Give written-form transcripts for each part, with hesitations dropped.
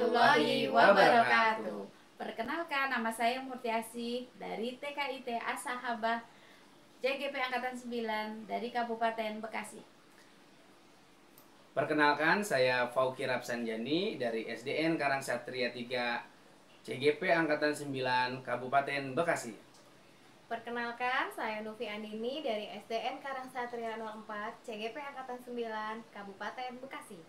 warahmatullahi wabarakatuh. Perkenalkan, nama saya Murtiasi dari TKIT As-Sahabah JGP Angkatan 9 dari Kabupaten Bekasi. Perkenalkan, saya Fauki Rapsanjani dari SDN Karangsatria 3 CGP Angkatan 9 Kabupaten Bekasi. Perkenalkan, saya Nufi Andini dari SDN Karangsatria 04 CGP Angkatan 9 Kabupaten Bekasi.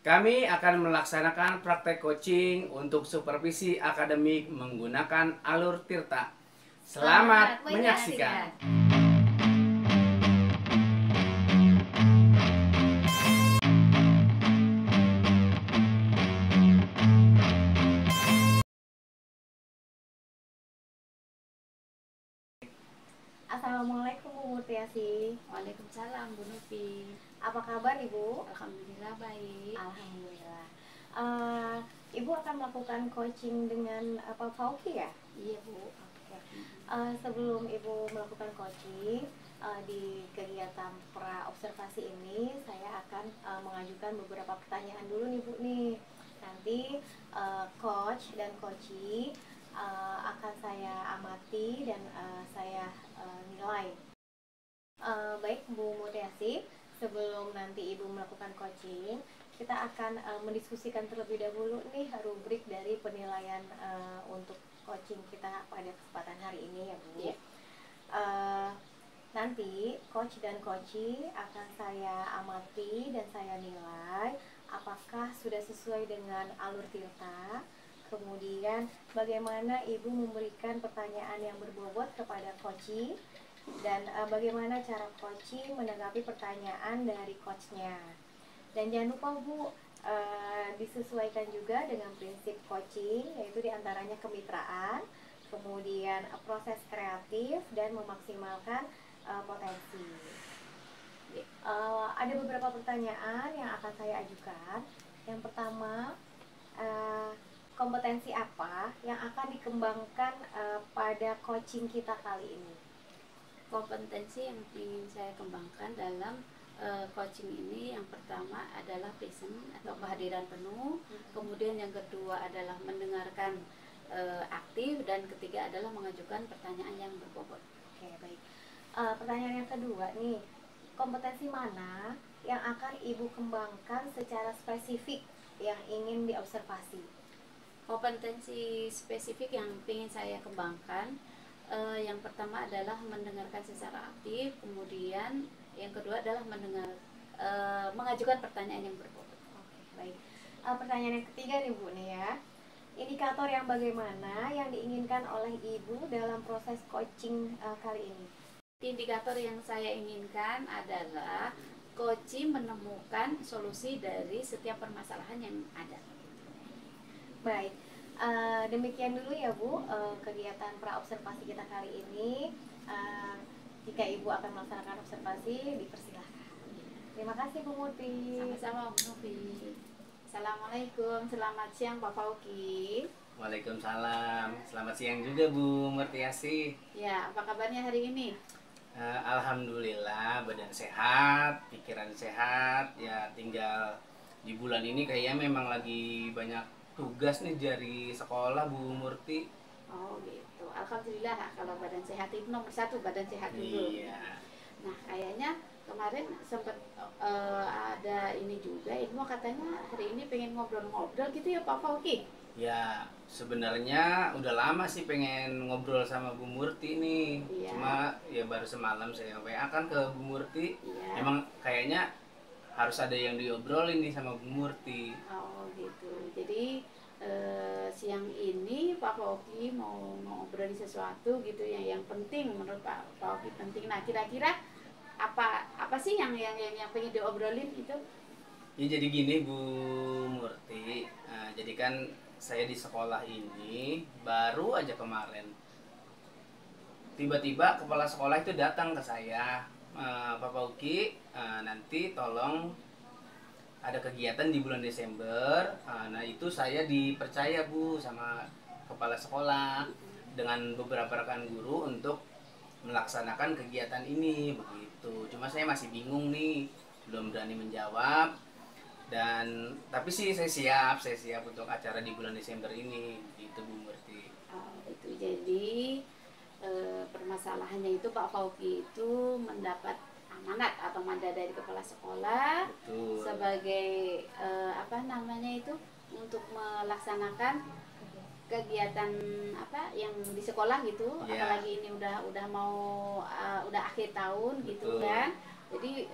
Kami akan melaksanakan praktek coaching untuk supervisi akademik menggunakan alur Tirta. Selamat menyaksikan. Assalamualaikum Bu Murtiasi. Waalaikumsalam Bu Nufi. Apa kabar Ibu? Alhamdulillah baik. Alhamdulillah. Ibu akan melakukan coaching dengan Pak Fauki ya? Iya Bu. Oke. Sebelum Ibu melakukan coaching di kegiatan pra observasi ini, saya akan mengajukan beberapa pertanyaan dulu nih Bu nih. Nanti coach dan coachee akan saya amati dan saya nilai. Baik Bu Murtiasi, sebelum nanti Ibu melakukan coaching, kita akan mendiskusikan terlebih dahulu nih rubrik dari penilaian untuk coaching kita pada kesempatan hari ini ya Bu. Yeah. Nanti coach dan coachee akan saya amati dan saya nilai apakah sudah sesuai dengan alur Tirta. Kemudian bagaimana Ibu memberikan pertanyaan yang berbobot kepada coachee dan bagaimana cara coachee menanggapi pertanyaan dari coachnya. Dan jangan lupa Bu, disesuaikan juga dengan prinsip coaching, yaitu diantaranya kemitraan, kemudian proses kreatif dan memaksimalkan potensi. Ada beberapa pertanyaan yang akan saya ajukan. Yang pertama, kompetensi apa yang akan dikembangkan pada coaching kita kali ini? Kompetensi yang ingin saya kembangkan dalam coaching ini, yang pertama adalah present atau kehadiran penuh, kemudian yang kedua adalah mendengarkan aktif, dan ketiga adalah mengajukan pertanyaan yang berbobot. Oke, baik. Pertanyaan yang kedua nih, kompetensi mana yang akan Ibu kembangkan secara spesifik yang ingin diobservasi? Kompetensi spesifik yang ingin saya kembangkan, yang pertama adalah mendengarkan secara aktif, kemudian yang kedua adalah mengajukan pertanyaan yang berbobot. Oke, baik. Pertanyaan yang ketiga nih Bu nih ya, indikator yang bagaimana yang diinginkan oleh Ibu dalam proses coaching kali ini? Indikator yang saya inginkan adalah coaching menemukan solusi dari setiap permasalahan yang ada. Baik. Demikian dulu ya Bu kegiatan pra observasi kita kali ini. Jika Ibu akan melaksanakan observasi, dipersilahkan. Terima kasih Bu Murti. Sama-sama Bu Novi. Assalamualaikum, selamat siang Pak Fauki. Waalaikumsalam. Selamat siang juga Bu Murtiasi. Ya, apa kabarnya hari ini? Alhamdulillah, badan sehat, pikiran sehat. Ya tinggal di bulan ini kayaknya memang lagi banyak tugas nih dari sekolah Bu Murti. Oh gitu, alhamdulillah. Kalau badan sehat itu nomor satu, badan sehat dulu. Iya. Nah, kayaknya kemarin sempat ada ini juga, Ilmu katanya hari ini pengen ngobrol-ngobrol gitu ya Pak Fauki? Ya sebenarnya udah lama sih pengen ngobrol sama Bu Murti nih. Iya. Cuma ya baru semalam saya WA kan ke Bu Murti. Iya. Emang kayaknya harus ada yang diobrolin nih sama Bu Murti. Oh gitu. Jadi siang ini Pak Fauki mau ngobrolin sesuatu gitu yang penting menurut Pak Fauki penting. Nah, kira-kira apa sih yang pengen diobrolin itu? Ya jadi gini Bu Murti. Jadi kan saya di sekolah ini baru aja kemarin tiba-tiba kepala sekolah itu datang ke saya, Pak Fauki, nanti tolong ada kegiatan di bulan Desember. Nah itu saya dipercaya Bu sama kepala sekolah dengan beberapa rekan guru untuk melaksanakan kegiatan ini begitu. Cuma saya masih bingung nih, belum berani menjawab. Dan tapi sih saya siap untuk acara di bulan Desember ini, gitu Bu Murti. Oh, itu jadi permasalahannya itu Pak Fauki itu mendapat amanat atau mandat dari kepala sekolah. Betul. Sebagai apa namanya itu, untuk melaksanakan kegiatan apa yang di sekolah gitu. Ya. Apalagi ini udah mau udah akhir tahun. Betul. Gitu kan. Jadi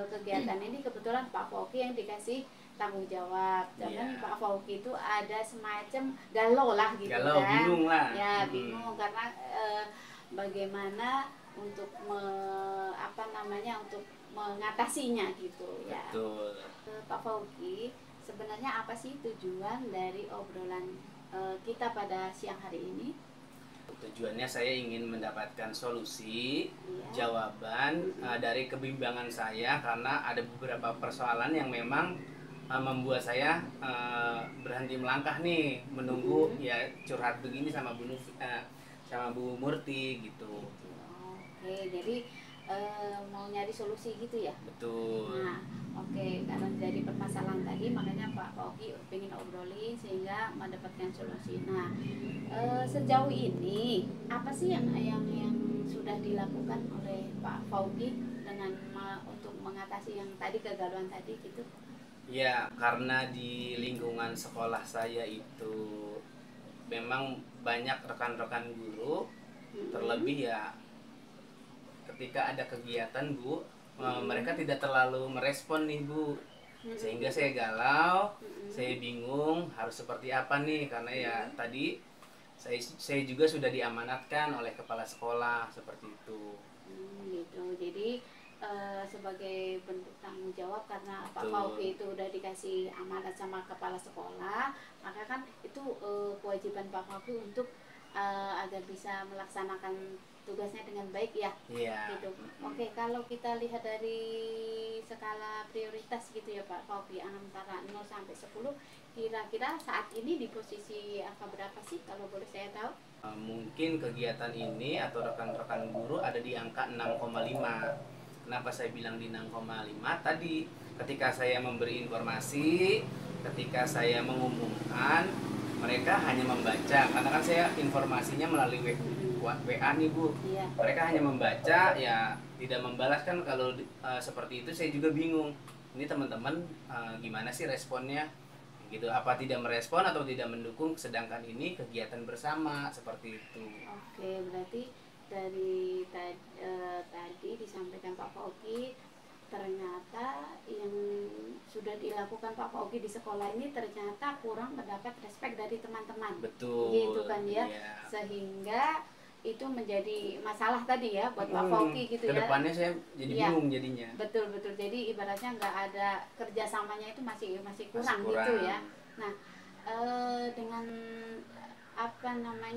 kegiatan ini kebetulan Pak Fauki yang dikasih tanggung jawab. Jangan Pak Fauki itu ada semacam galau lah gitu. Galau, kan. bingung lah. Ya bingung karena bagaimana untuk untuk mengatasinya gitu ya. Betul. Pak Fauki, sebenarnya apa sih tujuan dari obrolan kita pada siang hari ini? Tujuannya saya ingin mendapatkan solusi, jawaban dari kebimbangan saya, karena ada beberapa persoalan yang memang membuat saya berhenti melangkah nih, menunggu ya curhat begini sama Bu Murti gitu. Oke, jadi mau nyari solusi gitu ya? Betul. Nah, oke, karena dari permasalahan tadi makanya Pak Fauki pengen obrolin sehingga mendapatkan solusi. Nah, sejauh ini apa sih yang sudah dilakukan oleh Pak Fauki dengan untuk mengatasi yang tadi kegalauan tadi gitu? Ya, karena di lingkungan sekolah saya itu memang banyak rekan-rekan guru, terlebih ya ketika ada kegiatan Bu, mereka tidak terlalu merespon nih Bu, sehingga saya galau, saya bingung harus seperti apa nih, karena ya tadi saya juga sudah diamanatkan oleh kepala sekolah seperti itu. Gitu. Jadi sebagai bentuk tanggung jawab karena Pak Fauki itu udah dikasih amanat sama kepala sekolah, maka kan itu kewajiban Pak Fauki untuk agar bisa melaksanakan tugasnya dengan baik ya. Gitu. Oke, kalau kita lihat dari skala prioritas gitu ya Pak Fauki, antara 0 sampai 10, kira-kira saat ini di posisi angka berapa sih kalau boleh saya tahu? Mungkin kegiatan ini atau rekan-rekan guru ada di angka 6,5. Kenapa saya bilang di 6,5? Tadi ketika saya memberi informasi, ketika saya mengumumkan, mereka hanya membaca, karena kan saya informasinya melalui WA nih Bu. Mereka hanya membaca, ya tidak membalas kan. Kalau seperti itu saya juga bingung. Ini teman-teman gimana sih responnya? Gitu, apa tidak merespon atau tidak mendukung, sedangkan ini kegiatan bersama seperti itu. Oke, berarti dari tadi disampaikan Pak Fauki, ternyata yang sudah dilakukan Pak Fauki di sekolah ini ternyata kurang mendapat respek dari teman-teman. Betul. Gitu kan ya. Sehingga itu menjadi masalah tadi ya buat Pak Fauki gitu ya. Kedepannya saya jadi bingung jadinya. Betul. Jadi ibaratnya nggak ada kerjasamanya itu masih kurang gitu ya. Nah, dengan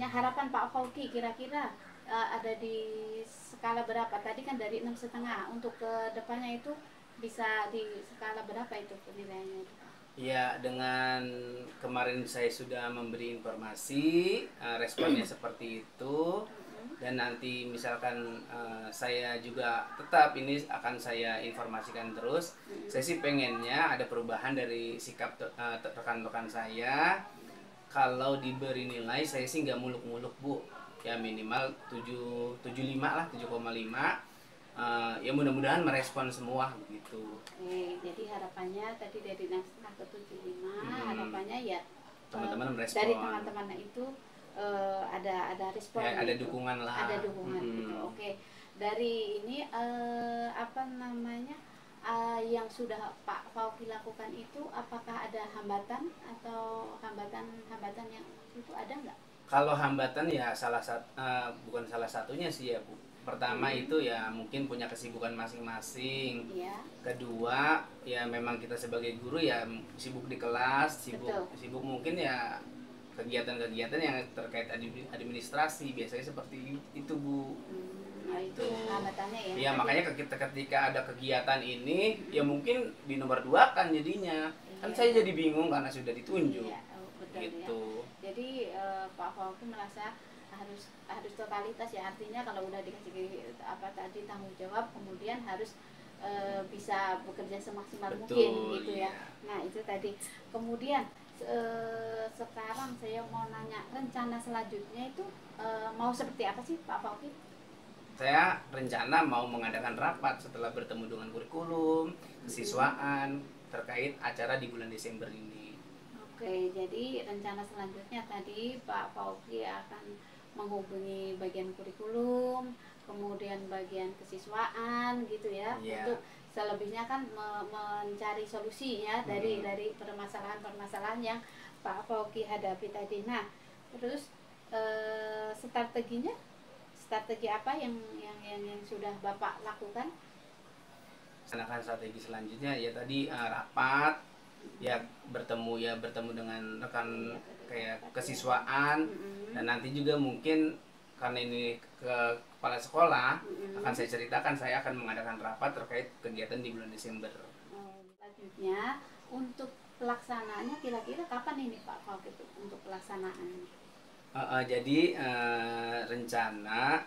harapan Pak Fauki kira-kira ada di skala berapa? Tadi kan dari 6,5, untuk ke depannya itu bisa di skala berapa itu penilaiannya itu? Ya, dengan kemarin saya sudah memberi informasi, responnya seperti itu, dan nanti misalkan saya juga tetap ini akan saya informasikan terus. Saya sih pengennya ada perubahan dari sikap rekan-rekan saya. Kalau diberi nilai, saya sih nggak muluk-muluk Bu, ya minimal 7,5 lah, 7,5. Ya mudah-mudahan merespon semua begitu. Oke, jadi harapannya tadi dari 6,5 ke 7,5, harapannya ya teman-teman merespon. Dari teman-teman itu ada respon. Ya, ada dukungan lah. Ada dukungan gitu. Oke. Dari ini yang sudah Pak Fauki lakukan itu, apakah ada hambatan atau hambatan yang itu ada nggak? Kalau hambatan ya bukan salah satunya sih ya Bu. Pertama itu ya mungkin punya kesibukan masing-masing. Kedua ya memang kita sebagai guru ya sibuk di kelas, sibuk mungkin ya kegiatan-kegiatan yang terkait administrasi, biasanya seperti itu Bu. Itu hambatannya ya. Ya makanya ketika ada kegiatan ini ya mungkin di nomor 2 kan jadinya. Kan saya jadi bingung karena sudah ditunjuk. Betul, gitu. Ya. Jadi Pak Fauki merasa harus totalitas ya, artinya kalau udah dikasih tanggung jawab, kemudian harus bisa bekerja semaksimal Betul, mungkin gitu ya. iya. Nah itu tadi. Kemudian sekarang saya mau nanya rencana selanjutnya itu mau seperti apa sih Pak Fauki? Saya rencana mau mengadakan rapat setelah bertemu dengan kurikulum, kesiswaan terkait acara di bulan Desember ini. Oke, jadi rencana selanjutnya tadi Pak Fauki akan menghubungi bagian kurikulum, kemudian bagian kesiswaan gitu ya, Iya. untuk selebihnya kan mencari solusi ya dari permasalahan-permasalahan yang Pak Fauki hadapi tadi. Nah, terus strategi apa yang sudah Bapak lakukan? Laksanakan strategi selanjutnya ya tadi rapat, ya bertemu dengan rekan kayak kesiswaan, dan nanti juga mungkin karena ini ke kepala sekolah akan saya ceritakan, saya akan mengadakan rapat terkait kegiatan di bulan Desember. Selanjutnya untuk pelaksanaannya kira-kira kapan ini Pak Fauki untuk pelaksanaan? Jadi rencana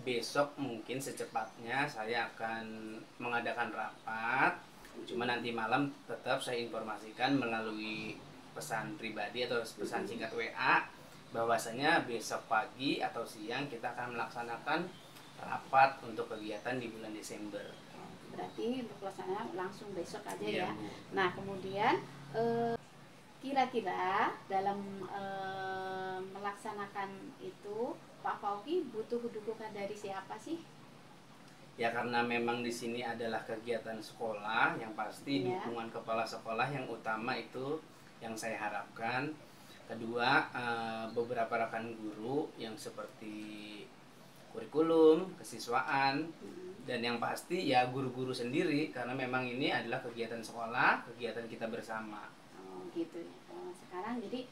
besok mungkin secepatnya saya akan mengadakan rapat. Cuma nanti malam tetap saya informasikan melalui pesan pribadi atau pesan singkat WA bahwasanya besok pagi atau siang kita akan melaksanakan rapat untuk kegiatan di bulan Desember. Berarti untuk pelaksanaan langsung besok aja Iya, ya. Bu. Nah kemudian kira-kira dalam melaksanakan itu Pak Fauki butuh dukungan dari siapa sih? Ya karena memang di sini adalah kegiatan sekolah, yang pasti Iya. dukungan kepala sekolah yang utama itu yang saya harapkan. Kedua, beberapa rekan guru yang seperti kurikulum, kesiswaan, dan yang pasti ya guru-guru sendiri karena memang ini adalah kegiatan sekolah, kegiatan kita bersama. Oh gitu ya. Sekarang jadi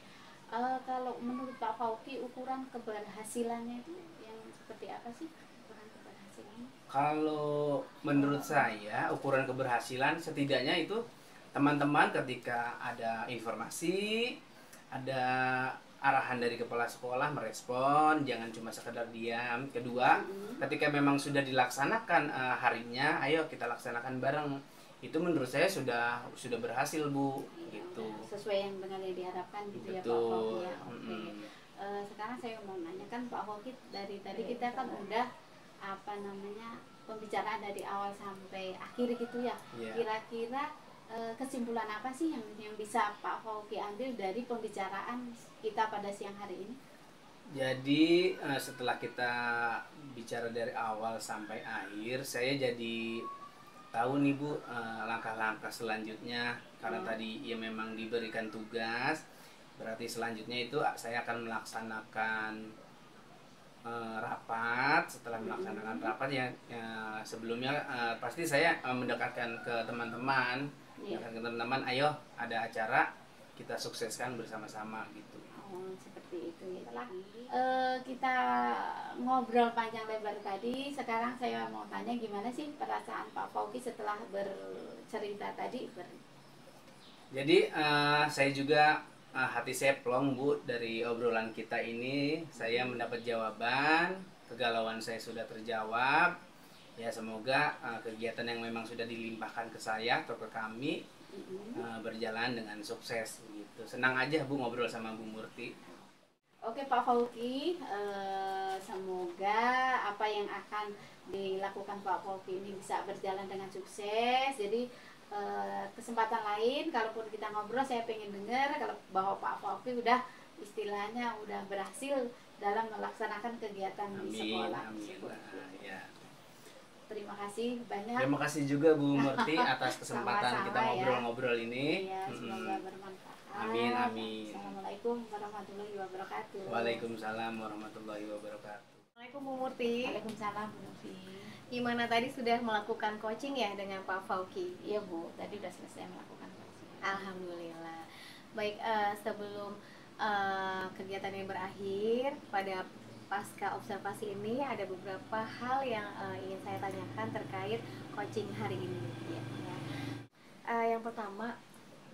kalau menurut Pak Fauki ukuran keberhasilannya itu yang seperti apa sih ukuran keberhasilannya? Kalau menurut saya ukuran keberhasilan setidaknya itu teman-teman ketika ada informasi, ada arahan dari kepala sekolah merespon, jangan cuma sekedar diam. Kedua, ketika memang sudah dilaksanakan harinya, ayo kita laksanakan bareng. Itu menurut saya sudah berhasil, Bu, Iya, gitu. udah sesuai yang dengan yang diharapkan gitu ya Pak Betul. Fauki ya. Oke. Sekarang saya mau nanya kan Pak Fauki dari tadi kita kan udah apa namanya pembicaraan dari awal sampai akhir gitu ya. Iya. Kira-kira kesimpulan apa sih yang bisa Pak Fauki ambil dari pembicaraan kita pada siang hari ini? Jadi setelah kita bicara dari awal sampai akhir, saya jadi tahu nih Bu langkah-langkah selanjutnya. Karena tadi ya memang diberikan tugas, berarti selanjutnya itu saya akan melaksanakan rapat. Setelah melaksanakan rapat ya sebelumnya pasti saya mendekatkan ke teman-teman, ayo ada acara kita sukseskan bersama-sama gitu. Oh, seperti itu ya. Setelah kita ngobrol panjang lebar tadi, sekarang saya mau tanya gimana sih perasaan Pak Fauki setelah bercerita tadi? Jadi saya juga hati saya plong Bu dari obrolan kita ini. Saya mendapat jawaban, kegalauan saya sudah terjawab. Ya semoga kegiatan yang memang sudah dilimpahkan ke saya atau ke kami berjalan dengan sukses gitu. Senang aja Bu ngobrol sama Bu Murti. Oke Pak Fauki, semoga apa yang akan dilakukan Pak Fauki ini bisa berjalan dengan sukses. Jadi kesempatan lain kalaupun kita ngobrol saya pengen dengar kalau bahwa Pak Fauki udah istilahnya udah berhasil dalam melaksanakan kegiatan di sekolah. Amin. Ya. Terima kasih banyak. Terima kasih juga Bu Murti atas kesempatan Sama-sama kita ngobrol-ngobrol ini. Iya, semoga bermanfaat. Amin, amin. Assalamualaikum warahmatullahi wabarakatuh. Waalaikumsalam warahmatullahi wabarakatuh. Assalamualaikum Bu Murti. Waalaikumsalam Bu Novi. Gimana tadi sudah melakukan coaching ya dengan Pak Fauki? Iya Bu, tadi udah selesai melakukan coaching. Alhamdulillah. Baik, sebelum kegiatan ini berakhir, pada pasca observasi ini ada beberapa hal yang ingin saya tanyakan terkait coaching hari ini. Ya. Yang pertama,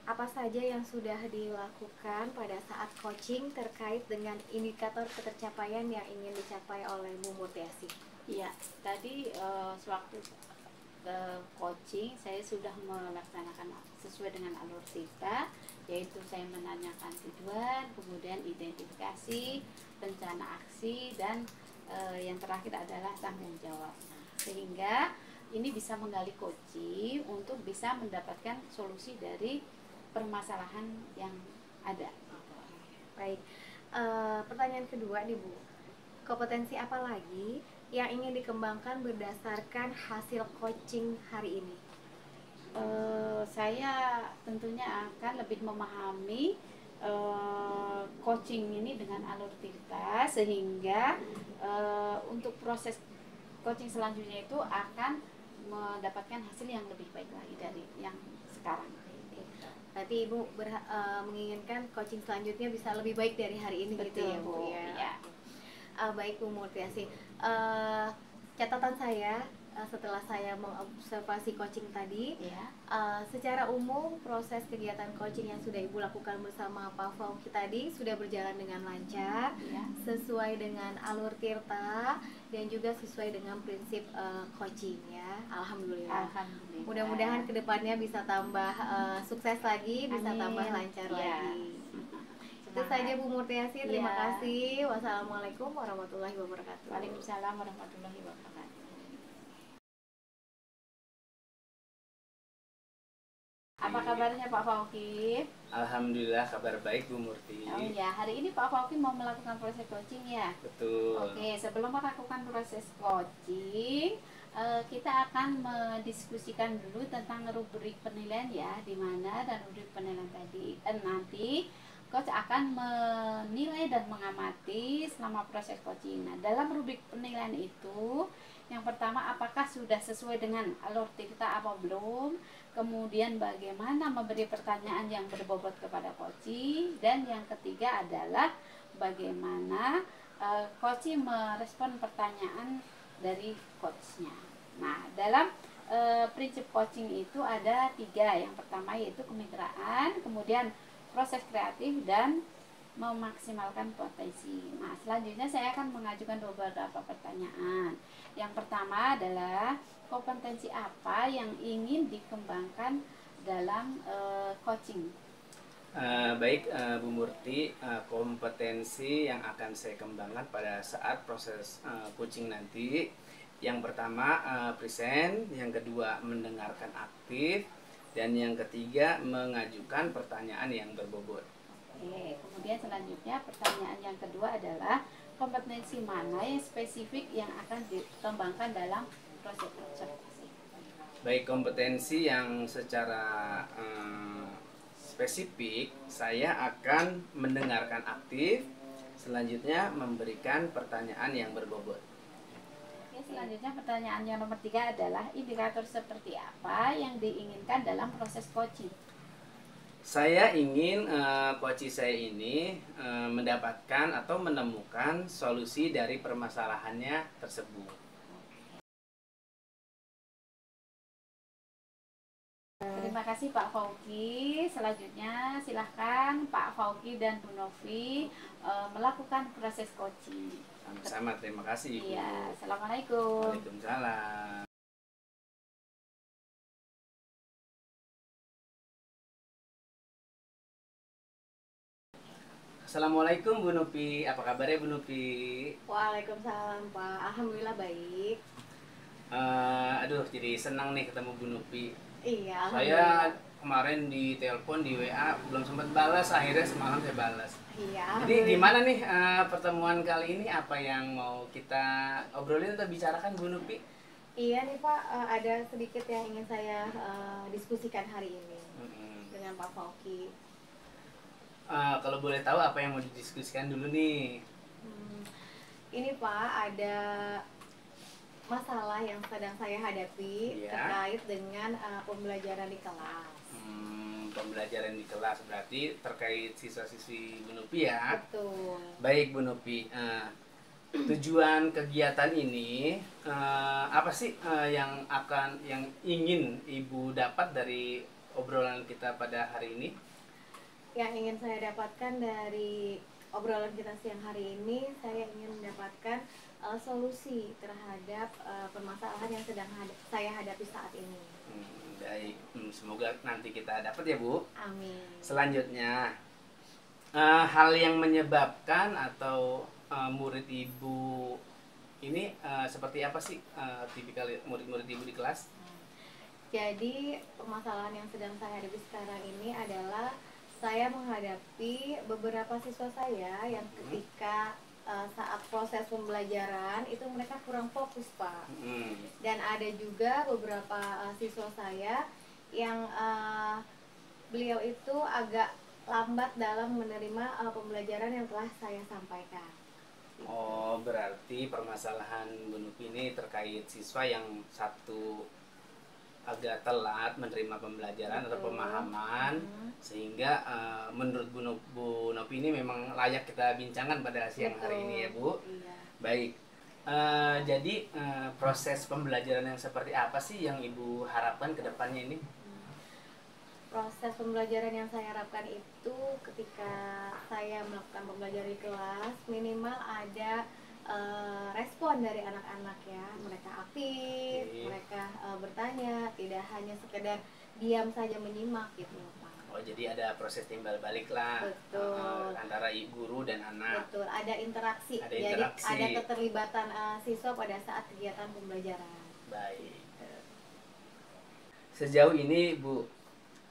apa saja yang sudah dilakukan pada saat coaching terkait dengan indikator ketercapaian yang ingin dicapai oleh Bu Murtiasi? Iya, tadi sewaktu coaching saya sudah melaksanakan sesuai dengan alur kita, yaitu saya menanyakan tujuan, kemudian identifikasi, rencana aksi, dan yang terakhir adalah tanggung jawab. Sehingga ini bisa menggali coaching untuk bisa mendapatkan solusi dari permasalahan yang ada. Baik. Pertanyaan kedua nih Bu, kompetensi apa lagi yang ingin dikembangkan berdasarkan hasil coaching hari ini? Saya tentunya akan lebih memahami coaching ini dengan alur cerita, sehingga untuk proses coaching selanjutnya itu akan mendapatkan hasil yang lebih baik lagi dari yang sekarang. Berarti Ibu menginginkan coaching selanjutnya bisa lebih baik dari hari ini. Betul, gitu ya Bu Bu. ya. Ya. Baik Bu Murtiasi, catatan saya setelah saya mengobservasi coaching tadi, Ya. secara umum proses kegiatan coaching yang sudah Ibu lakukan bersama Pak Fauki tadi sudah berjalan dengan lancar, Ya. sesuai dengan alur tirta dan juga sesuai dengan prinsip coaching ya. Alhamdulillah. Alhamdulillah. Mudah-mudahan kedepannya bisa tambah sukses lagi, bisa Amin. tambah lancar Ya. lagi. Itu saja Bu Murtiasi, terima Ya. kasih. Wassalamualaikum warahmatullahi wabarakatuh. Waalaikumsalam warahmatullahi wabarakatuh. Apa kabarnya Pak Fauki? Alhamdulillah kabar baik Bu Murti. Oh ya, hari ini Pak Fauki mau melakukan proses coaching ya? Betul. Oke, sebelum melakukan proses coaching, kita akan mendiskusikan dulu tentang rubrik penilaian ya, di mana dan rubrik penilaian tadi nanti coach akan menilai dan mengamati selama proses coaching. Nah, dalam rubrik penilaian itu, yang pertama apakah sudah sesuai dengan alur kita apa belum, kemudian bagaimana memberi pertanyaan yang berbobot kepada coaching, dan yang ketiga adalah bagaimana coaching merespon pertanyaan dari coachnya. Nah, dalam prinsip coaching itu ada 3. Yang pertama yaitu kemitraan, kemudian proses kreatif, dan memaksimalkan potensi. Nah, selanjutnya saya akan mengajukan beberapa pertanyaan. Yang pertama adalah kompetensi apa yang ingin dikembangkan dalam coaching. Baik Bu Murti, kompetensi yang akan saya kembangkan pada saat proses coaching nanti, yang pertama present, yang kedua mendengarkan aktif, dan yang ketiga mengajukan pertanyaan yang berbobot. Oke, kemudian selanjutnya pertanyaan yang kedua adalah kompetensi mana yang spesifik yang akan dikembangkan dalam proses observasi. Baik, kompetensi yang secara spesifik, saya akan mendengarkan aktif, selanjutnya memberikan pertanyaan yang berbobot. Oke, selanjutnya pertanyaan yang nomor 3 adalah indikator seperti apa yang diinginkan dalam proses coaching. Saya ingin coach saya ini mendapatkan atau menemukan solusi dari permasalahannya tersebut. Terima kasih Pak Fauki. Selanjutnya silahkan Pak Fauki dan Bu Novi melakukan proses coaching. Sama-sama, terima kasih Ibu. Iya, assalamualaikum. Waalaikumsalam. Assalamualaikum Bu Novi, apa kabarnya Bu Novi? Waalaikumsalam Pak, alhamdulillah baik. Aduh, jadi senang nih ketemu Bu Novi. Iya, Saya kemarin di telepon, di WA belum sempat balas, akhirnya semalam saya balas. Iya. Jadi gimana nih pertemuan kali ini, apa yang mau kita obrolin atau bicarakan Bu Novi? Iya nih Pak, ada sedikit yang ingin saya diskusikan hari ini dengan Pak Fauki. Kalau boleh tahu apa yang mau didiskusikan dulu nih? Ini Pak, ada masalah yang sedang saya hadapi terkait dengan pembelajaran di kelas. Pembelajaran di kelas berarti terkait siswa-siswi Bu Novi ya? Betul. Baik Bu Novi, tujuan kegiatan ini apa sih yang ingin Ibu dapat dari obrolan kita pada hari ini? Yang ingin saya dapatkan dari obrolan kita siang hari ini, saya ingin mendapatkan solusi terhadap permasalahan yang sedang saya hadapi saat ini. Baik, semoga nanti kita dapat ya Bu. Amin. Selanjutnya, hal yang menyebabkan atau murid Ibu ini seperti apa sih tipikal murid-murid Ibu di kelas? Jadi permasalahan yang sedang saya hadapi sekarang ini adalah saya menghadapi beberapa siswa saya yang ketika saat proses pembelajaran itu mereka kurang fokus, Pak. Dan ada juga beberapa siswa saya yang beliau itu agak lambat dalam menerima pembelajaran yang telah saya sampaikan. Oh, berarti permasalahan Bu Nupi ini terkait siswa yang satu agak telat menerima pembelajaran atau pemahaman, sehingga menurut Bu Nopi ini memang layak kita bincangkan pada siang hari ini ya Bu. Iya. Baik, jadi proses pembelajaran yang seperti apa sih yang Ibu harapkan ke depannya ini? Proses pembelajaran yang saya harapkan itu ketika saya melakukan pembelajaran di kelas, minimal ada respon dari anak-anak ya, mereka aktif, mereka bertanya, tidak hanya sekedar diam saja menyimak gitu Pak. Oh, jadi ada proses timbal balik lah. Betul. Antara guru dan anak. Betul, ada interaksi. Ada interaksi. Jadi ada keterlibatan siswa pada saat kegiatan pembelajaran. Baik. Sejauh ini Bu,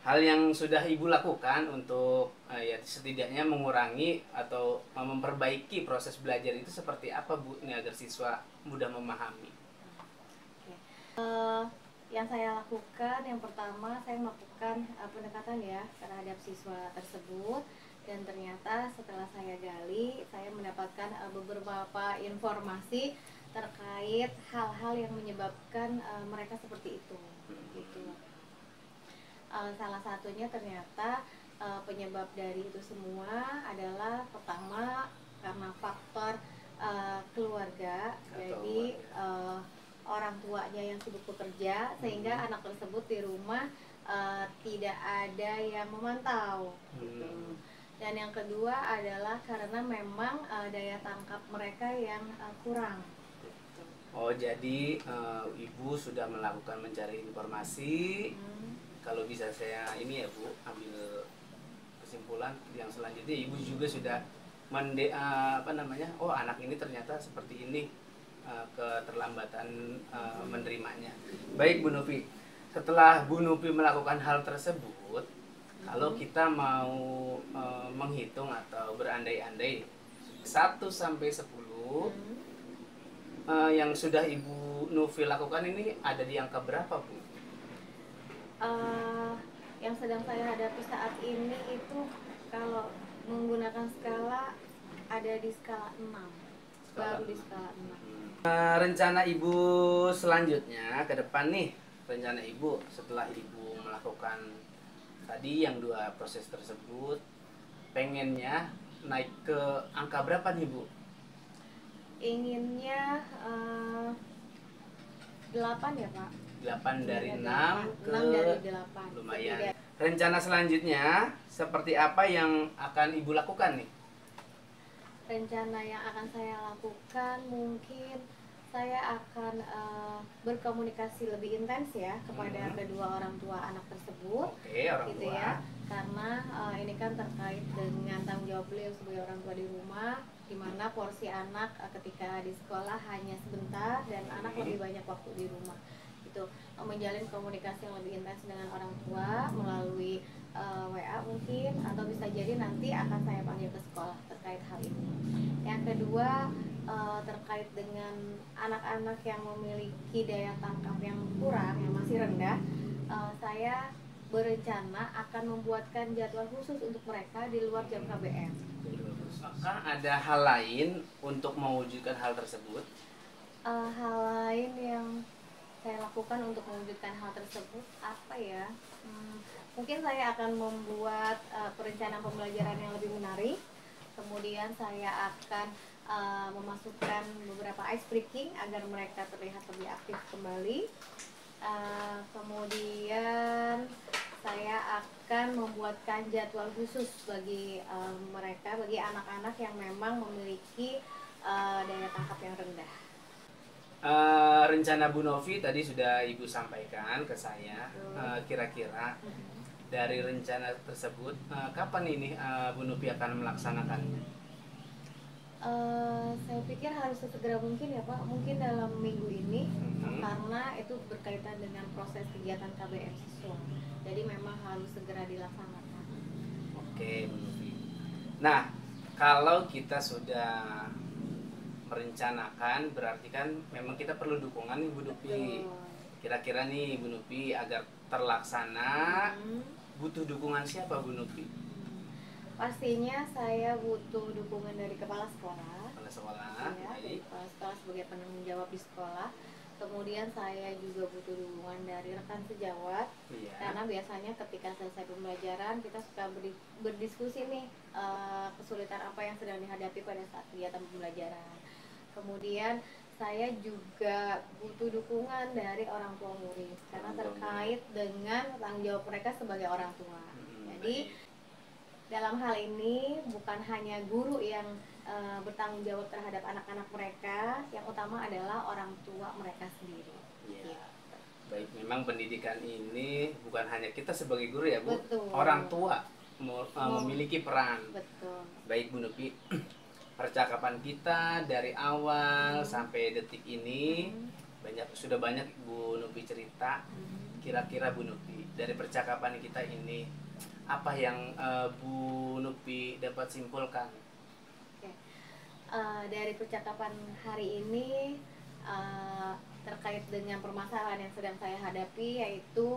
hal yang sudah Ibu lakukan untuk ya setidaknya mengurangi atau memperbaiki proses belajar itu seperti apa Bu, ini agar siswa mudah memahami? Yang saya lakukan, yang pertama saya melakukan pendekatan ya terhadap siswa tersebut, dan ternyata setelah saya gali, saya mendapatkan beberapa informasi terkait hal-hal yang menyebabkan mereka seperti itu. Gitu. Salah satunya ternyata penyebab dari itu semua adalah pertama karena faktor keluarga. Jadi orang tuanya yang sibuk bekerja sehingga anak tersebut di rumah tidak ada yang memantau gitu. Dan yang kedua adalah karena memang daya tangkap mereka yang kurang gitu. Oh, jadi Ibu sudah melakukan mencari informasi. Kalau bisa saya ini ya Bu, ambil kesimpulan yang selanjutnya, Ibu juga sudah oh anak ini ternyata seperti ini, keterlambatan menerimanya. Baik Bu Nupi, setelah Bu Nupi melakukan hal tersebut, kalau kita mau menghitung atau berandai-andai 1 sampai 10, yang sudah Ibu Nupi lakukan ini ada di angka berapa Bu? Yang sedang saya hadapi saat ini itu kalau menggunakan skala ada di skala 6, baru di skala 6. Rencana Ibu selanjutnya ke depan nih, rencana Ibu setelah Ibu melakukan tadi yang 2 proses tersebut, pengennya naik ke angka berapa nih Bu? Inginnya 8 ya Pak. 8 dari 6 ke 6 dari 8. Lumayan. Rencana selanjutnya seperti apa yang akan Ibu lakukan nih? Rencana yang akan saya lakukan mungkin saya akan berkomunikasi lebih intens ya kepada kedua orang tua anak tersebut. Oke, orang gitu tua. Ya. Karena ini kan terkait dengan tanggung jawab beliau sebagai orang tua di rumah, di mana porsi anak ketika di sekolah hanya sebentar dan anak lebih banyak waktu di rumah. Itu menjalin komunikasi yang lebih intens dengan orang tua melalui WA mungkin, atau bisa jadi nanti akan saya panggil ke sekolah terkait hal ini. Yang kedua terkait dengan anak-anak yang memiliki daya tangkap yang kurang, yang masih rendah, saya berencana akan membuatkan jadwal khusus untuk mereka di luar jam KBM. Apakah ada hal lain untuk mewujudkan hal tersebut? Hal lain yang saya lakukan untuk mewujudkan hal tersebut apa ya? Mungkin saya akan membuat perencanaan pembelajaran yang lebih menarik. Kemudian saya akan memasukkan beberapa ice breaking agar mereka terlihat lebih aktif kembali. Kemudian saya akan akan membuatkan jadwal khusus bagi mereka, bagi anak-anak yang memang memiliki daya tangkap yang rendah. Rencana Bu Novi tadi sudah Ibu sampaikan ke saya. Kira-kira dari rencana tersebut kapan ini Bu Novi akan melaksanakannya? Saya pikir harus sesegera mungkin ya Pak, mungkin dalam minggu ini, karena itu berkaitan dengan proses kegiatan KBM siswa, jadi memang harus segera dilaksanakan. Oke Bu Novi. Nah, kalau kita sudah merencanakan, berarti kan memang kita perlu dukungan nih Bu Novi. Kira-kira nih Bu Novi agar terlaksana butuh dukungan siapa Bu Novi? Pastinya saya butuh dukungan dari kepala sekolah. Kepala sekolah, ya, dari kepala sekolah sebagai penanggung jawab di sekolah. Kemudian saya juga butuh dukungan dari rekan sejawat, karena biasanya ketika selesai pembelajaran kita suka berdiskusi nih kesulitan apa yang sedang dihadapi pada saat kegiatan pembelajaran. Kemudian saya juga butuh dukungan dari orang tua murid, karena terkait dengan tanggung jawab mereka sebagai orang tua. Jadi dalam hal ini bukan hanya guru yang bertanggung jawab terhadap anak-anak mereka, yang utama adalah orang tua mereka sendiri. Ya. Baik, memang pendidikan ini bukan hanya kita sebagai guru ya Bu, betul. Orang tua memiliki peran. Betul. Baik Bu Novi, percakapan kita dari awal sampai detik ini sudah banyak Bu Novi cerita. Kira-kira Bu Novi, dari percakapan kita ini apa yang Bu Novi dapat simpulkan? Dari percakapan hari ini terkait dengan permasalahan yang sedang saya hadapi, yaitu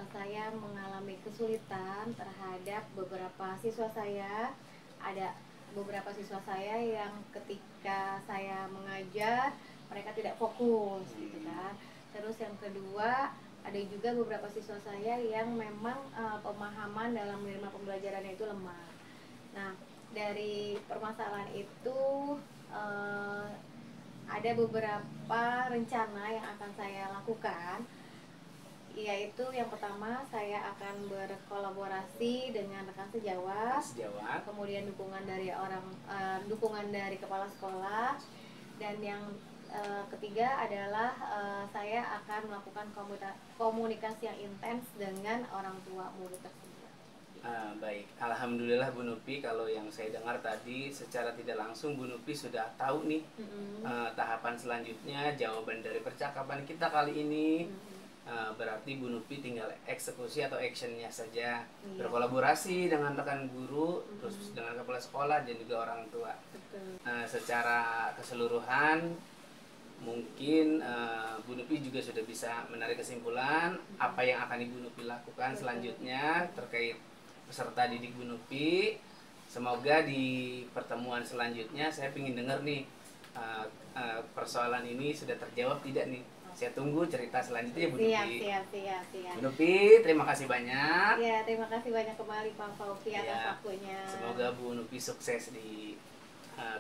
saya mengalami kesulitan terhadap beberapa siswa saya. Ada beberapa siswa saya yang ketika saya mengajar mereka tidak fokus gitu kan. Terus yang kedua, ada juga beberapa siswa saya yang memang pemahaman dalam menerima pembelajarannya itu lemah. Nah, dari permasalahan itu ada beberapa rencana yang akan saya lakukan, yaitu yang pertama saya akan berkolaborasi dengan rekan sejawat, kemudian dukungan dari kepala sekolah, dan yang ketiga adalah saya akan melakukan komunikasi yang intens dengan orang tua murid tersebut. Baik, alhamdulillah Bu Novi, kalau yang saya dengar tadi secara tidak langsung Bu Novi sudah tahu nih tahapan selanjutnya, jawaban dari percakapan kita kali ini. Berarti Bu Novi tinggal eksekusi atau actionnya saja, berkolaborasi dengan rekan guru, terus dengan kepala sekolah dan juga orang tua. Secara keseluruhan mungkin Bu Novi juga sudah bisa menarik kesimpulan apa yang akan Ibu Novi lakukan selanjutnya terkait peserta didik Bu Novi. Semoga di pertemuan selanjutnya saya ingin dengar nih persoalan ini sudah terjawab tidak nih. Saya tunggu cerita selanjutnya Bu Novi. Siap. Bu Novi, terima kasih banyak. Ya, terima kasih banyak kembali Pak Fauki atas waktunya. Semoga Bu Novi sukses di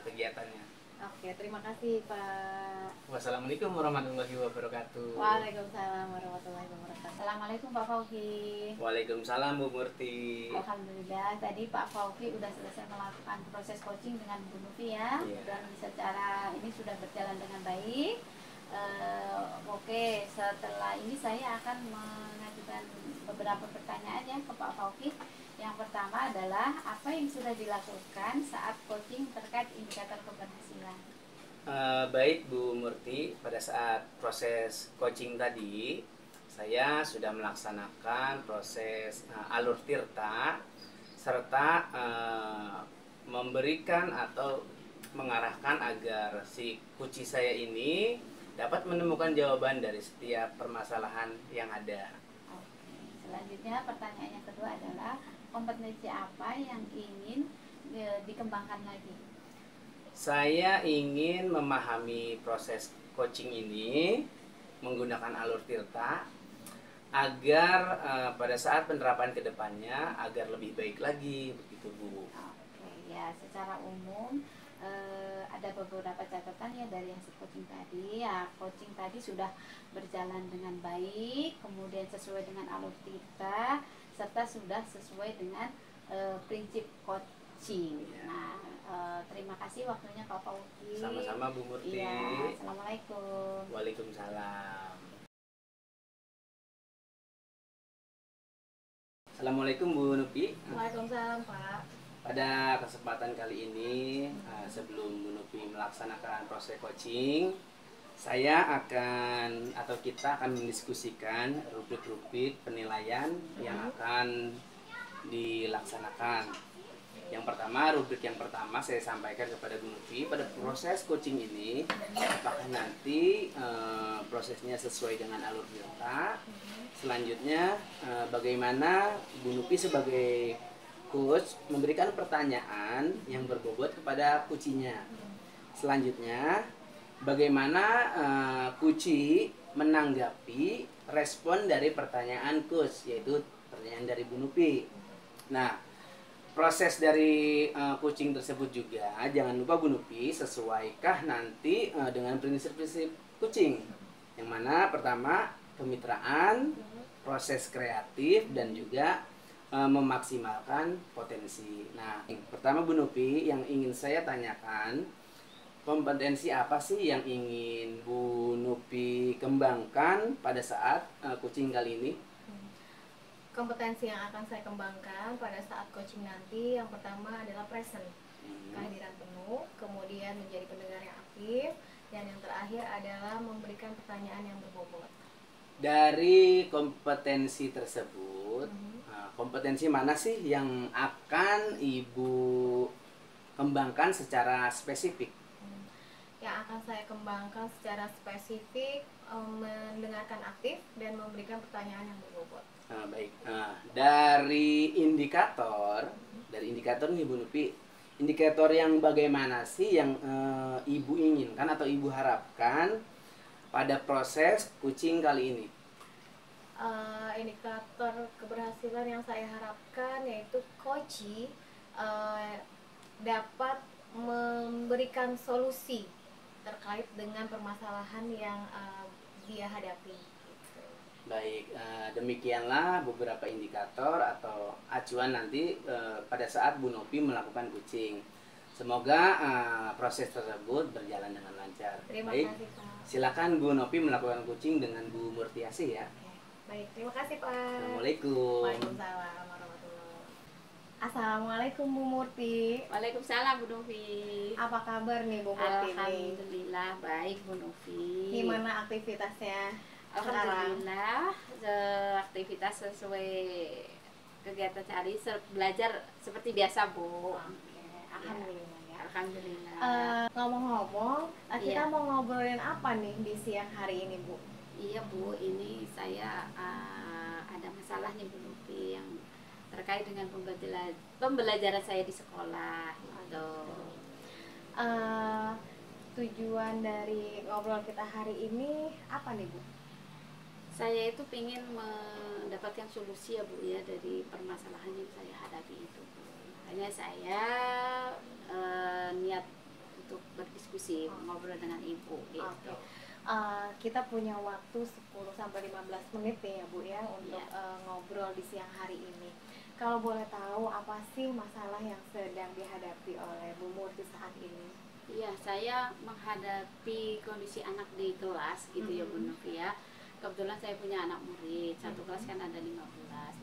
kegiatannya. Oke, terima kasih Pak. Wassalamualaikum warahmatullahi wabarakatuh. Waalaikumsalam warahmatullahi wabarakatuh. Assalamualaikum Pak Fauki. Waalaikumsalam Bu Murti. Alhamdulillah tadi Pak Fauki sudah selesai melakukan proses coaching dengan Bu Novi ya, dan secara ini sudah berjalan dengan baik. Oke, setelah ini saya akan mengajukan beberapa pertanyaan ya ke Pak Fauki. Yang pertama adalah apa yang sudah dilakukan saat coaching terkait indikator keberhasilan? Baik Bu Murti, pada saat proses coaching tadi saya sudah melaksanakan proses alur tirta serta memberikan atau mengarahkan agar si kuci saya ini dapat menemukan jawaban dari setiap permasalahan yang ada. Oke, selanjutnya pertanyaan yang kedua adalah kompetensi apa yang ingin dikembangkan lagi? Saya ingin memahami proses coaching ini menggunakan alur tirta agar pada saat penerapan kedepannya agar lebih baik lagi, begitu Bu. Oke, ya secara umum ada beberapa catatan ya dari hasil coaching tadi. Ya, coaching tadi sudah berjalan dengan baik, kemudian sesuai dengan alur tirta, serta sudah sesuai dengan prinsip coaching. Iya. Nah, terima kasih waktunya Kak Fauki. Sama-sama Bu Murti. Iya, assalamualaikum. Waalaikumsalam. Assalamualaikum Bu Nupi. Waalaikumsalam Pak. Pada kesempatan kali ini, sebelum Bu Nupi melaksanakan proses coaching, saya akan atau kita akan mendiskusikan rubrik-rubrik penilaian yang akan dilaksanakan. Yang pertama, rubrik yang pertama saya sampaikan kepada Bu Nupi, pada proses coaching ini apakah nanti prosesnya sesuai dengan alur delta. Selanjutnya, bagaimana Bu Nupi sebagai coach memberikan pertanyaan yang berbobot kepada kucinya. Selanjutnya, bagaimana kuci menanggapi respon dari pertanyaan coach, yaitu pertanyaan dari Bu Nupi. Nah, proses dari coaching tersebut juga jangan lupa Bu Nupi sesuaikah nanti dengan prinsip-prinsip coaching. Yang mana pertama kemitraan, proses kreatif, dan juga memaksimalkan potensi. Nah, pertama Bu Nupi yang ingin saya tanyakan, kompetensi apa sih yang ingin Bu Nupi kembangkan pada saat coaching kali ini? Kompetensi yang akan saya kembangkan pada saat coaching nanti yang pertama adalah present, kehadiran penuh, kemudian menjadi pendengar yang aktif, dan yang terakhir adalah memberikan pertanyaan yang berbobot. Dari kompetensi tersebut, kompetensi mana sih yang akan Ibu kembangkan secara spesifik? Yang akan saya kembangkan secara spesifik, mendengarkan aktif dan memberikan pertanyaan yang berbobot. Baik. Dari indikator nih Bu Nupi, indikator yang bagaimana sih yang Ibu inginkan atau Ibu harapkan pada proses coaching kali ini? Indikator keberhasilan yang saya harapkan yaitu coaching dapat memberikan solusi terkait dengan permasalahan yang dia hadapi. Baik, demikianlah beberapa indikator atau acuan nanti pada saat Bu Nupi melakukan coaching. Semoga proses tersebut berjalan dengan lancar. Terima Baik, kasih Pak. silakan Bu Nupi melakukan coaching dengan Bu Murtiasih ya. Baik, terima kasih Pak. Assalamualaikum. Waalaikumsalam warahmatullahi. Assalamualaikum Bu Murti. Waalaikumsalam Bu Novi. Apa kabar nih Bu Murti? Alhamdulillah baik Bu Novi. Gimana aktivitasnya? Alhamdulillah, aktivitas sesuai kegiatan sehari, belajar seperti biasa Bu. Alhamdulillah ya. Alhamdulillah. Ngomong-ngomong, kita Iya. mau ngobrolin apa nih di siang hari ini Bu? Iya Bu, ini saya ada masalah nih Bu Novi yang terkait dengan pembelajaran saya di sekolah gitu. Tujuan dari ngobrol kita hari ini apa nih Bu? Saya itu ingin mendapatkan solusi ya Bu ya dari permasalahan yang saya hadapi itu Bu. Makanya saya niat untuk berdiskusi, ngobrol dengan Ibu gitu. Oke. Kita punya waktu 10-15 menit nih ya Bu ya untuk ngobrol di siang hari ini. Kalau boleh tahu apa sih masalah yang sedang dihadapi oleh Bu Murti saat ini? Iya, saya menghadapi kondisi anak di kelas gitu ya Bu Novi ya. Kebetulan saya punya anak murid, satu kelas kan ada 15.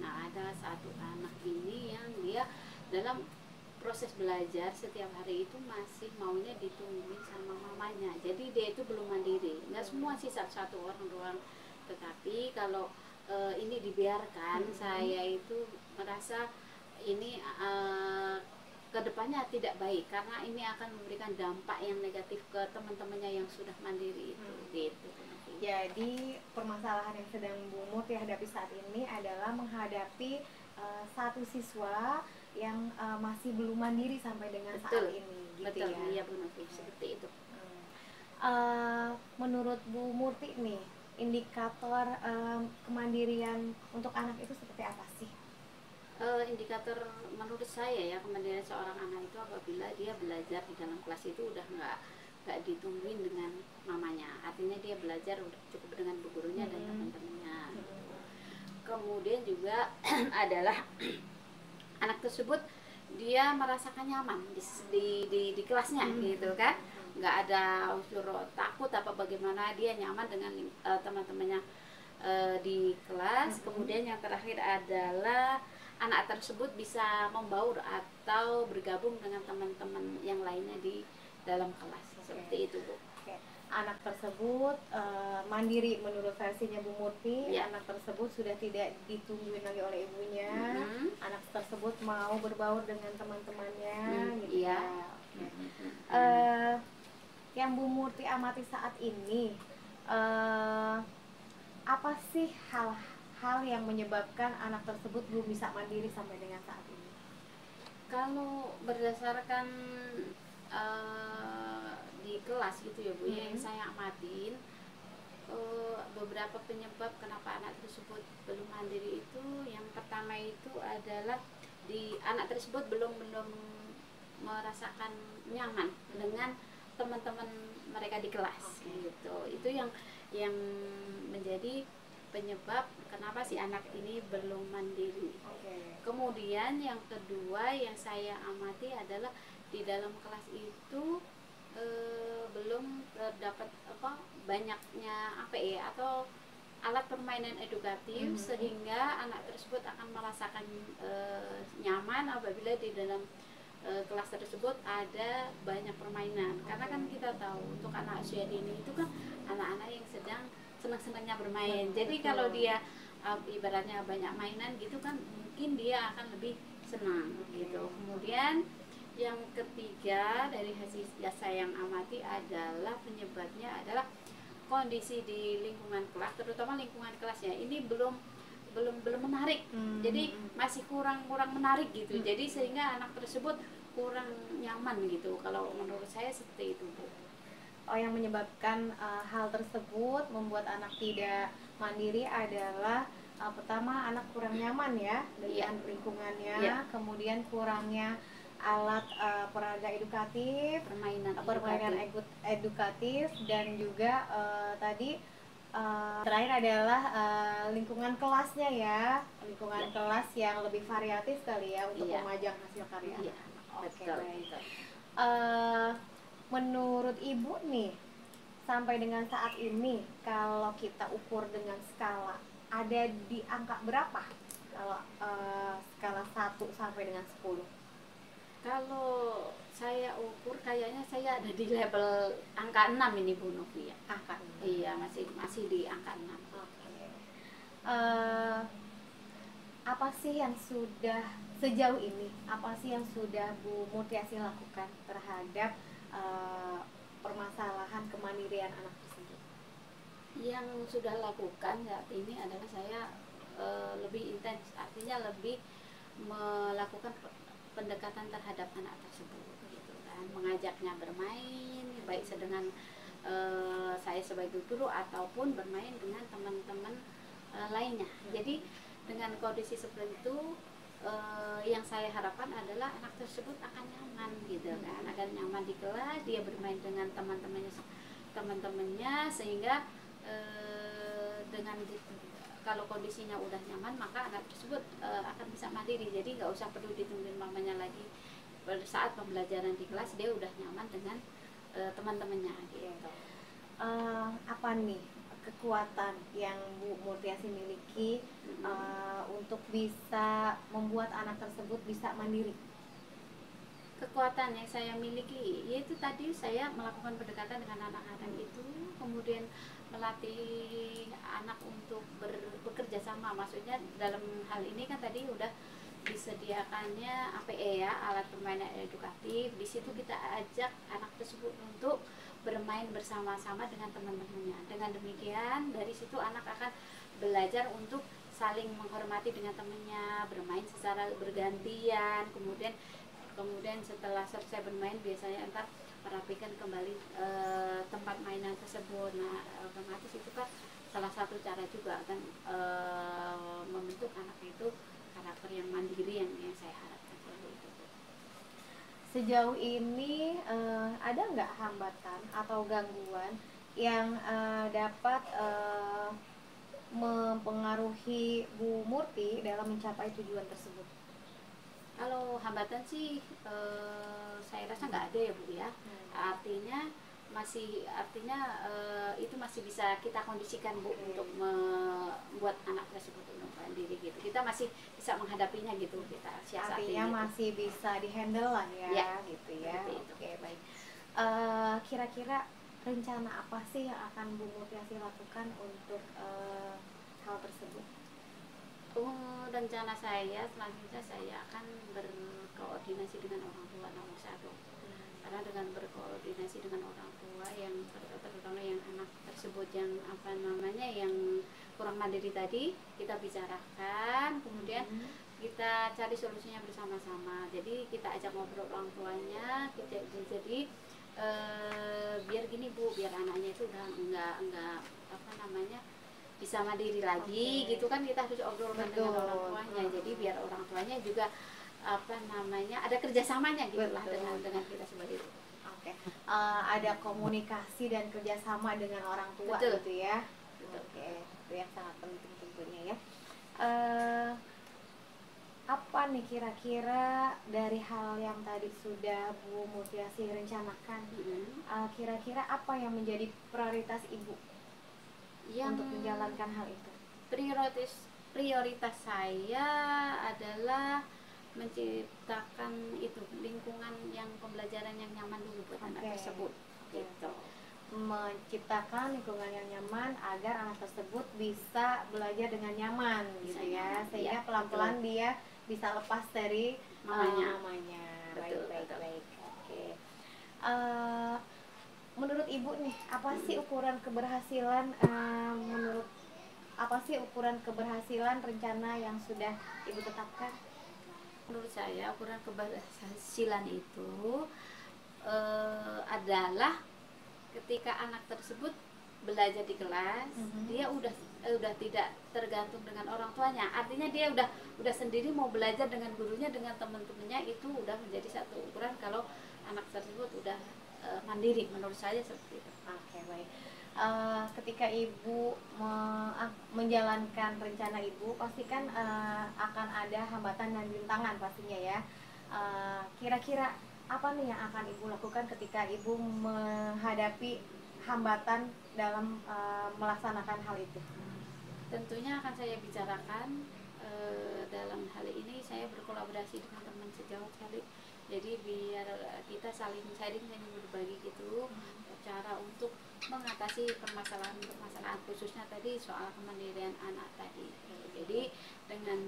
Nah, ada satu anak ini yang dia dalam proses belajar setiap hari itu masih maunya ditungguin sama mamanya. Jadi dia itu belum mandiri. Nggak semua sih satu orang doang. Tetapi kalau ini dibiarkan, saya itu merasa ini kedepannya tidak baik karena ini akan memberikan dampak yang negatif ke teman-temannya yang sudah mandiri itu gitu. Jadi permasalahan yang sedang Bu Murti hadapi saat ini adalah menghadapi satu siswa yang masih belum mandiri sampai dengan saat ini, gitu. Betul, ya. iya Bu Novi, seperti itu. Menurut Bu Murti nih, indikator kemandirian untuk anak itu seperti apa sih? Indikator menurut saya ya kemandirian seorang anak itu apabila dia belajar di dalam kelas itu udah nggak ditungguin dengan mamanya, artinya dia belajar udah cukup dengan bu gurunya dan teman-temannya. kemudian juga adalah anak tersebut dia merasakan nyaman di kelasnya gitu kan, nggak ada unsur takut apa bagaimana, dia nyaman dengan teman-temannya di kelas. Kemudian yang terakhir adalah anak tersebut bisa membaur atau bergabung dengan teman-teman yang lainnya di dalam kelas. Seperti itu, Bu. Anak tersebut mandiri menurut versinya Bu Murti. Ya. Anak tersebut sudah tidak ditungguin lagi oleh ibunya. Anak tersebut mau berbaur dengan teman-temannya gitu iya. ya. Yang Bu Murti amati saat ini, apa sih hal yang menyebabkan anak tersebut belum bisa mandiri sampai dengan saat ini? Kalau berdasarkan di kelas gitu ya Bu, yang saya amatin, beberapa penyebab kenapa anak tersebut belum mandiri itu, yang pertama itu adalah di anak tersebut belum merasakan nyaman dengan teman-teman mereka di kelas gitu. Itu yang menjadi penyebab kenapa si anak ini belum mandiri. Kemudian yang kedua yang saya amati adalah di dalam kelas itu belum terdapat banyaknya atau alat permainan edukatif, sehingga anak tersebut akan merasakan nyaman apabila di dalam kelas tersebut ada banyak permainan. Karena kan kita tahu untuk anak usia dini itu kan anak-anak yang sedang senang-senangnya bermain. Jadi kalau dia ibaratnya banyak mainan gitu kan, mungkin dia akan lebih senang gitu. Kemudian yang ketiga dari hasil saya yang amati adalah penyebabnya adalah kondisi di lingkungan kelas, terutama lingkungan kelasnya ini belum menarik. Jadi masih kurang menarik gitu. Jadi sehingga anak tersebut kurang nyaman gitu. Kalau menurut saya seperti itu, Bu. Yang menyebabkan hal tersebut membuat anak tidak mandiri adalah pertama anak kurang nyaman ya dengan lingkungannya, kemudian kurangnya alat peraga edukatif, permainan edukatif, dan juga tadi terakhir adalah lingkungan kelasnya ya, lingkungan kelas yang lebih variatif kali ya untuk memajang hasil karya. Baik. Menurut Ibu nih, sampai dengan saat ini kalau kita ukur dengan skala, ada di angka berapa kalau skala 1 sampai dengan 10? Kalau saya ukur kayaknya saya ada di level angka 6 ini, Bu Novi ya. Angka 6. Iya, masih di angka 6. Apa sih yang sudah sejauh ini, apa sih yang sudah Bu Murtiasi lakukan terhadap permasalahan kemandirian anak tersebut? Yang sudah lakukan saat ini adalah saya lebih intens, artinya lebih melakukan pendekatan terhadap anak tersebut gitu kan, mengajaknya bermain baik dengan saya sebagai guru ataupun bermain dengan teman-teman lainnya. Jadi dengan kondisi seperti itu yang saya harapkan adalah anak tersebut akan nyaman gitu kan, akan nyaman di kelas, dia bermain dengan teman-temannya sehingga dengan kalau kondisinya udah nyaman maka anak tersebut akan bisa mandiri. Jadi nggak usah perlu ditungguin mamanya lagi. Pada saat pembelajaran di kelas dia udah nyaman dengan teman-temannya gitu. Apa nih kekuatan yang Bu Murtiasi miliki untuk bisa membuat anak tersebut bisa mandiri? Kekuatan yang saya miliki yaitu tadi saya melakukan pendekatan dengan anak-anak itu, kemudian melatih anak untuk bekerja sama. Maksudnya dalam hal ini kan tadi udah disediakannya APE ya, alat permainan edukatif. Di situ kita ajak anak tersebut untuk bermain bersama-sama dengan teman-temannya. Dengan demikian dari situ anak akan belajar untuk saling menghormati dengan temannya, bermain secara bergantian. Kemudian setelah selesai bermain biasanya entar merapikan kembali tempat mainan tersebut. Nah, otomatis itu kan salah satu cara juga kan membentuk anak itu karakter yang mandiri yang saya harapkan seperti itu. Sejauh ini ada nggak hambatan atau gangguan yang dapat mempengaruhi Bu Murti dalam mencapai tujuan tersebut? Kalau hambatan sih saya rasa nggak ada ya Bu ya. Artinya itu masih bisa kita kondisikan Bu untuk membuat anak tersebut untuk mandiri gitu. Kita masih bisa menghadapinya gitu, kita siasati. Artinya gitu. masih bisa dihandle lah ya, gitu ya. Seperti itu. Oke, baik. Kira-kira rencana apa sih yang akan Bu Murti lakukan untuk hal tersebut? Rencana saya selanjutnya saya akan berkoordinasi dengan orang tua nomor satu. Karena dengan berkoordinasi dengan orang tua yang terutama yang anak tersebut yang yang kurang mandiri tadi, kita bicarakan, kemudian kita cari solusinya bersama-sama. Jadi kita ajak ngobrol orang tuanya, jadi biar gini Bu, biar anaknya itu udah enggak bisa mandiri lagi gitu kan, kita harus obrolkan dengan orang tuanya. Jadi biar orang tuanya juga ada kerjasamanya gitu lah dengan kita sebagai ibu. Oke. Ada komunikasi dan kerjasama dengan orang tua. Betul. Gitu ya. Betul. Oke, itu yang sangat penting tentunya ya. Apa nih kira-kira dari hal yang tadi sudah Bu Murti rencanakan, kira-kira apa yang menjadi prioritas Ibu untuk menjalankan hal itu? Prioritas saya adalah menciptakan itu lingkungan yang pembelajaran yang nyaman dulu buat anak tersebut. Gitu. Menciptakan lingkungan yang nyaman agar anak tersebut bisa belajar dengan nyaman gitu ya, sehingga pelan-pelan dia bisa lepas dari mamanya. Baik. Oke. Menurut Ibu nih, apa sih ukuran keberhasilan rencana yang sudah Ibu tetapkan? Menurut saya ukuran keberhasilan itu adalah ketika anak tersebut belajar di kelas, dia udah tidak tergantung dengan orang tuanya. Artinya dia udah sendiri mau belajar dengan gurunya, dengan teman-temannya, itu udah menjadi satu ukuran kalau anak tersebut udah mandiri. Menurut saya seperti itu. Oke, baik. Ketika Ibu menjalankan rencana Ibu, pastikan akan ada hambatan dan rintangan pastinya ya. Kira-kira apa nih yang akan Ibu lakukan ketika Ibu menghadapi hambatan dalam melaksanakan hal itu? Tentunya akan saya bicarakan. Dalam hal ini saya berkolaborasi dengan teman sejawat kali. Jadi biar kita saling sharing dan berbagi gitu cara untuk mengatasi permasalahan khususnya tadi soal kemandirian anak tadi. Jadi dengan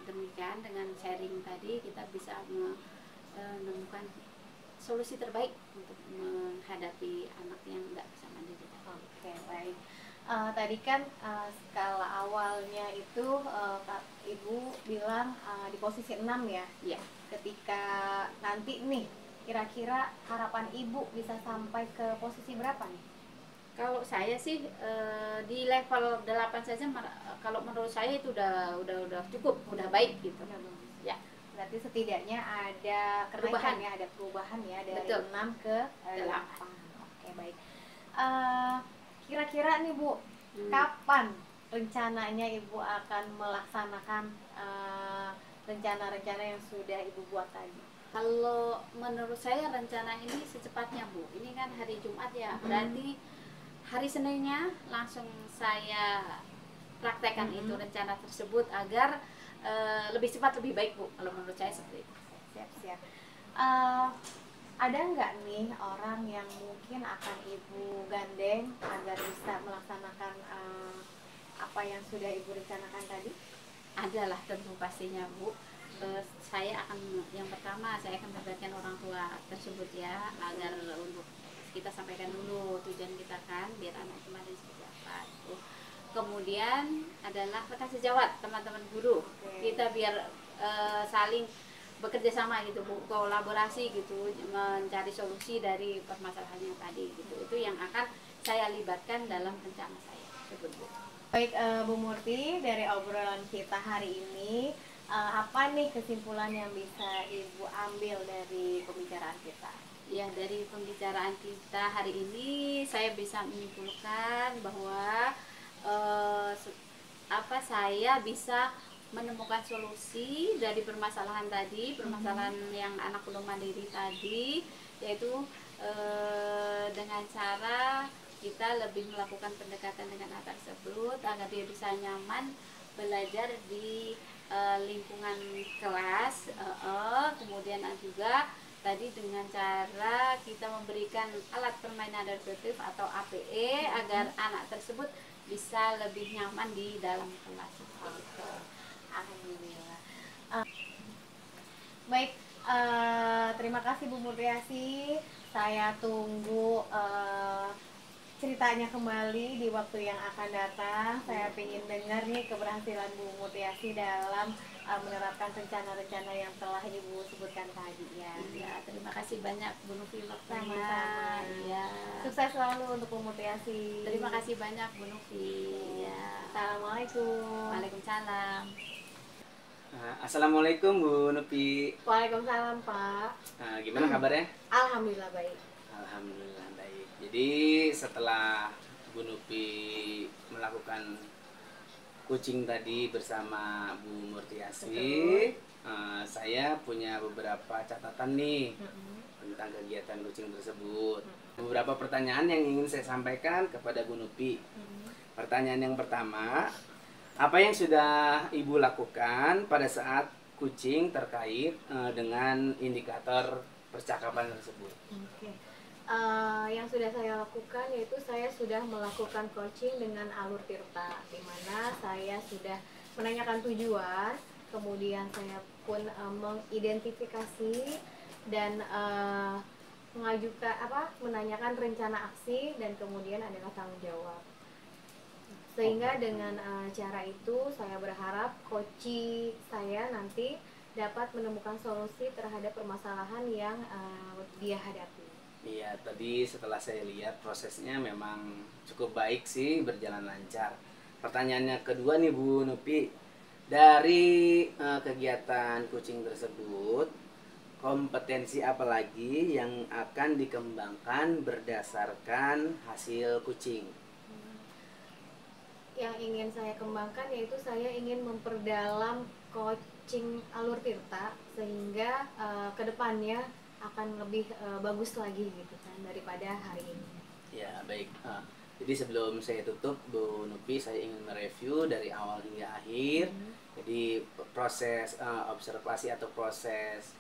demikian, dengan sharing tadi kita bisa menemukan solusi terbaik untuk menghadapi anak yang nggak bisa mandiri. Oke, baik. Tadi kan skala awalnya itu Ibu bilang di posisi 6 ya. Iya. Ketika nanti nih, kira-kira harapan Ibu bisa sampai ke posisi berapa nih? Kalau saya sih di level 8 saja, kalau menurut saya itu udah cukup, udah baik gitu. Ya. Berarti setidaknya ada Perubahan. ada perubahan ya dari Betul. 6 ke 8. Oke, baik. Kira-kira nih Bu, kapan rencananya Ibu akan melaksanakan rencana-rencana yang sudah Ibu buat tadi? Kalau menurut saya rencana ini secepatnya Bu. Ini kan hari Jumat ya, berarti hari Seninnya langsung saya praktekkan itu rencana tersebut agar lebih cepat lebih baik Bu. Kalau menurut saya seperti itu. Siap. Ada nggak nih orang yang mungkin akan Ibu gandeng agar bisa melaksanakan apa yang sudah Ibu rencanakan tadi? Adalah tentu pastinya Bu. Yang pertama saya akan melibatkan orang tua tersebut ya, agar untuk kita sampaikan dulu tujuan kita kan, biar anak kemarin seperti apa itu. Kemudian adalah rekan sejawat, teman-teman guru. Kita biar saling bekerja sama gitu Bu, kolaborasi gitu, mencari solusi dari permasalahan yang tadi gitu. Itu yang akan saya libatkan dalam rencana saya tersebut Bu. Baik Bu Murti, dari obrolan kita hari ini apa nih kesimpulan yang bisa Ibu ambil dari pembicaraan kita? Ya, dari pembicaraan kita hari ini saya bisa menyimpulkan bahwa saya bisa menemukan solusi dari permasalahan tadi, permasalahan yang anak belum mandiri tadi, yaitu dengan cara kita lebih melakukan pendekatan dengan anak tersebut agar dia bisa nyaman belajar di lingkungan kelas, kemudian juga tadi dengan cara kita memberikan alat permainan adaptif atau APE agar anak tersebut bisa lebih nyaman di dalam kelas. Alhamdulillah. Baik, terima kasih Bu Murtiasi. Saya tunggu ceritanya kembali di waktu yang akan datang. Saya ingin dengar nih keberhasilan Bu Murtiasi dalam menerapkan rencana-rencana yang telah Ibu sebutkan tadi ya. Ya, terima kasih banyak Bu Nufi waktunya. Sama-sama. Ya. Sukses selalu untuk Bu Murtiasi. Terima kasih banyak Bu Nufi. Ya. Assalamualaikum. Waalaikumsalam. Assalamualaikum Bu Nupi. Waalaikumsalam Pak. Gimana kabarnya? Alhamdulillah baik. Alhamdulillah baik. Jadi setelah Bu Nupi melakukan coaching tadi bersama Bu Murtiasi, saya punya beberapa catatan nih tentang kegiatan coaching tersebut. Beberapa pertanyaan yang ingin saya sampaikan kepada Bu Nupi. Pertanyaan yang pertama, apa yang sudah Ibu lakukan pada saat coaching terkait dengan indikator percakapan tersebut? Yang sudah saya lakukan yaitu saya sudah melakukan coaching dengan alur tirta, di mana saya sudah menanyakan tujuan, kemudian saya pun mengidentifikasi dan menanyakan rencana aksi, dan kemudian adalah tanggung jawab. Sehingga dengan cara itu saya berharap coaching saya nanti dapat menemukan solusi terhadap permasalahan yang dia hadapi. Iya, tadi setelah saya lihat prosesnya memang cukup baik sih, berjalan lancar. Pertanyaannya kedua nih Bu Nupi, dari kegiatan coaching tersebut, kompetensi apa lagi yang akan dikembangkan berdasarkan hasil coaching? Yang ingin saya kembangkan yaitu saya ingin memperdalam coaching alur tirta sehingga kedepannya akan lebih bagus lagi gitu kan daripada hari ini. Ya baik. Jadi sebelum saya tutup Bu Nupi, saya ingin mereview dari awal hingga akhir. Jadi proses observasi atau proses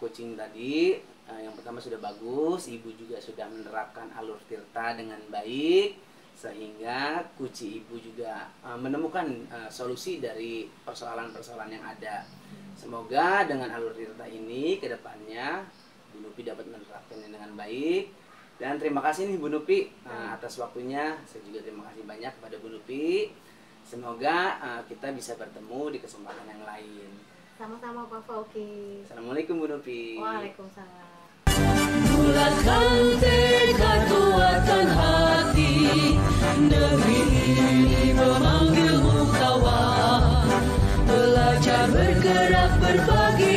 coaching tadi yang pertama sudah bagus, Ibu juga sudah menerapkan alur tirta dengan baik, sehingga coaching Ibu juga menemukan solusi dari persoalan-persoalan yang ada. Semoga dengan alur tirta ini kedepannya Bu Nupi dapat menerapkannya dengan baik. Dan terima kasih nih Bu Nupi atas waktunya. Saya juga terima kasih banyak kepada Bu Nupi. Semoga kita bisa bertemu di kesempatan yang lain. Sama-sama Pak Fauki. Assalamualaikum Bu Nupi. Waalaikumsalam. Bulatkan tekad, kuatkan hati, negeri ini memanggilmu kawan. Belajar bergerak berbagi